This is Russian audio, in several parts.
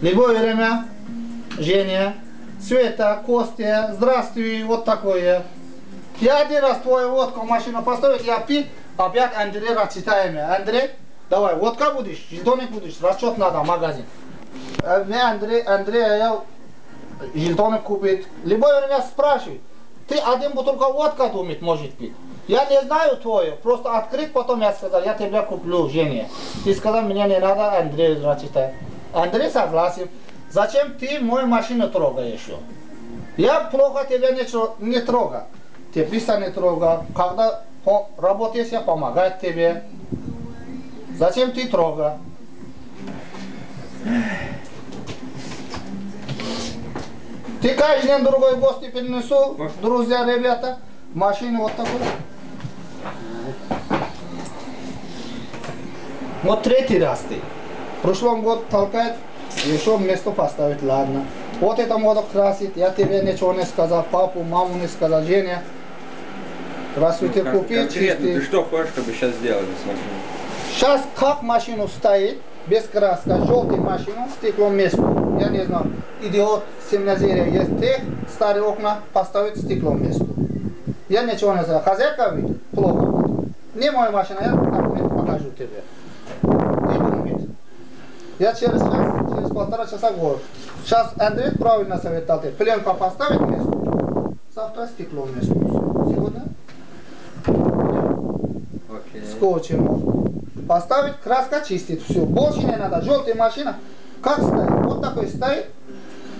Любое время, Женя, Света, Костя, здравствуй, вот такое. Я один раз твою водку в машину поставил, я пил, опять Андрей расчитаем. Андрей, давай, водка будешь, жетонник будешь, расчет надо в магазин. Мне Андрей, я жетонник купит. Любое время спрашивает, ты один бутылка водка думает, может пить. Я не знаю твою, просто открыть, потом я сказал, я тебя куплю, Женя. Ты сказал, мне не надо, Андрей расчитает. Андрей согласен. Зачем ты мою машину трогаешь? Я плохо тебя не трогаю. Ты быстро не трогай. Когда работаешь, я помогаю тебе. Зачем ты трогай? Ты каждый день другой гости принесу, друзья, ребята. Машину вот такую. Вот третий раз ты. В прошлом году толкает, еще место поставить, ладно. Вот это моду красит, я тебе ничего не сказал, папу, маму не сказал, Женя. Здравствуйте, купить чистый. Ты что хочешь, чтобы сейчас сделали с машиной? Сейчас как машину стоит, без краска, желтый машину, стеклом место. Я не знаю, идиот, семназерия есть, ты старые окна поставить стеклом место. Я ничего не знаю, хозяйка видит, плохо. Не моя машина, я покажу тебе. Я через час, через полтора часа говорю. Сейчас Андрей правильно советовал, пленку поставить место, завтра стекло место. Сегодня? Скотчем. Поставить, краска чистит, все. Больше не надо. Желтая машина, как стоит? Вот такой стоит.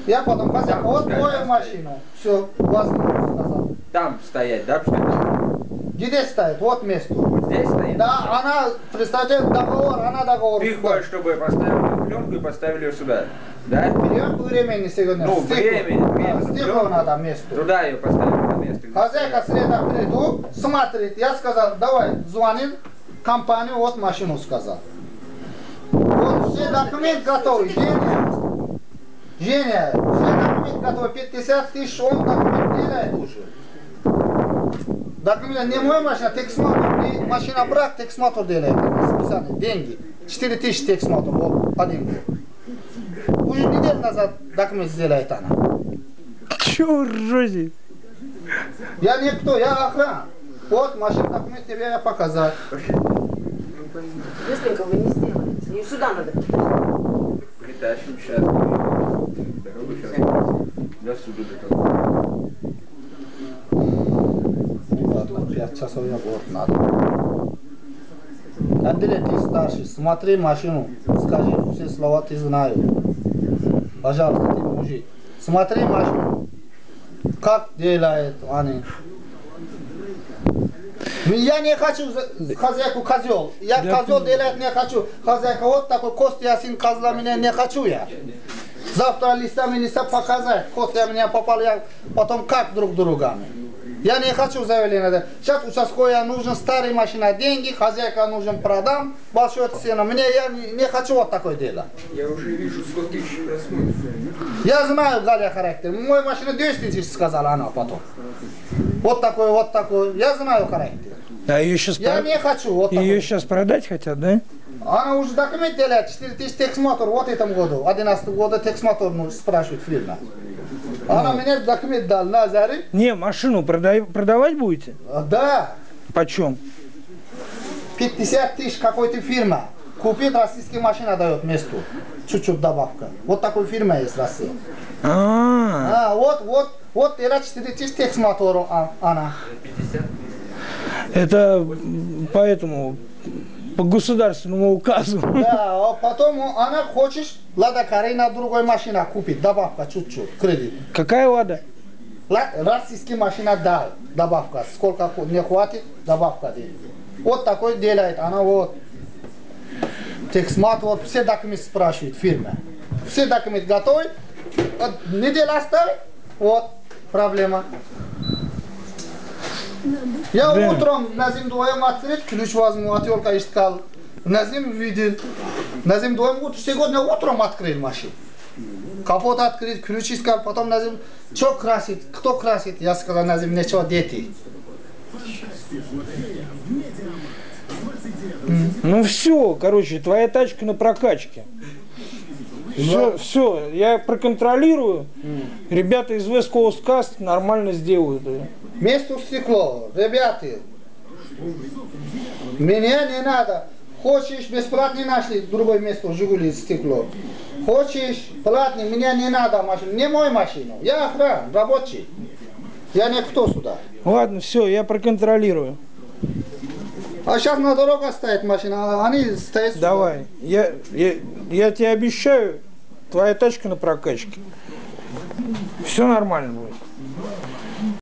Я потом хозяйка, вот твою машину. Все, возможно сказал. Там стоять, да? Где стоит? Вот место. Здесь стоит? Да, она, представьте, договор, она договор. Ты хочешь, чтобы поставили пленку и поставили ее сюда, да? Времени сегодня. Ну, времени. Стекло надо место. Туда ее поставили на место. Хозяйка среда приду, смотрит. Я сказал, давай, звонит компанию, вот машину сказал. Вот все документы готовы. Женя, все документы готовы. 50 тысяч, он документ делает уже. Документ не моя машина, тексмотор. Машина брак, тексмотор делает. Специально, деньги. 4 тысячи тексмотор, вот, один год. Уже неделю назад документ сделает она. Чё ржете? Я никто, я охрана. Вот машина, документ тебе я показал. Быстренько вы не сделаете. И сюда надо. Притащим сейчас. Дорогу сейчас. До суда до 5 часов я город надо. Андрей, ты старший, смотри машину, скажи все слова, ты знаешь. Пожалуйста, ты мужик. Смотри машину, как делает они. Я не хочу хозяйку козел. Я козел делать не хочу. Хозяйка вот такой, Костя сын козла меня не хочу я. Завтра листами показать. Костя меня попал, я потом как друг другами. Я не хочу заявление. Сейчас участковая нужен старая машина, деньги, хозяйка нужен продам, большой цена. Мне я не хочу вот такое дело. Я уже вижу 100 тысяч просмотров. Я знаю Галя характер. Моя машина 200 тысяч сказала она потом. Вот такой. Я знаю характер. А ее сейчас я не хочу вот такой. Ее сейчас продать хотят, да? Она уже документ делает, 4 тысячи тексмотор вот этом году. 11 года тексмотор спрашивает фирма. Она мне документ дал на заре. Не, машину продавать будете? Да. Почем? 50 тысяч какой-то фирма. Купит, российская машина дает месту. Чуть-чуть добавка. Вот такой фирма есть в России. Вот это 4 тысячи тексмотору она. 50? Это поэтому, по государственному указу. Да, а потом она хочет Лада Карина другой машина купить, добавка чуть-чуть, кредит. Какая Лада? Российская машина дал, добавка, сколько не хватит, добавка делает. Вот такой делает, она вот. Тексмат, вот все документы спрашивает фирма. Все документы готовы, вот, неделю оставить, вот проблема. Я утром Назим вдвоем открыть, ключ возьму, отвертка искал. Назим видел. Назим вдвоем сегодня утром открыл машину. Капот открыть, ключ искал, потом Назим, что красит, кто красит? Я сказал, Назим, ничего, дети. Ну все, короче, твоя тачка на прокачке. Все, я проконтролирую. Ребята из West Coast Cast нормально сделают. Место стекло. Ребята, мне не надо. Хочешь, бесплатно нашли другое место, Жигули стекло. Хочешь, платный, мне не надо машину. Не мой машину. Я охрана, рабочий. Я никто сюда. Ладно, все, я проконтролирую. А сейчас на дороге стоит машина, а они стоят сюда. Давай, я тебе обещаю, твоя тачка на прокачке. Все нормально будет.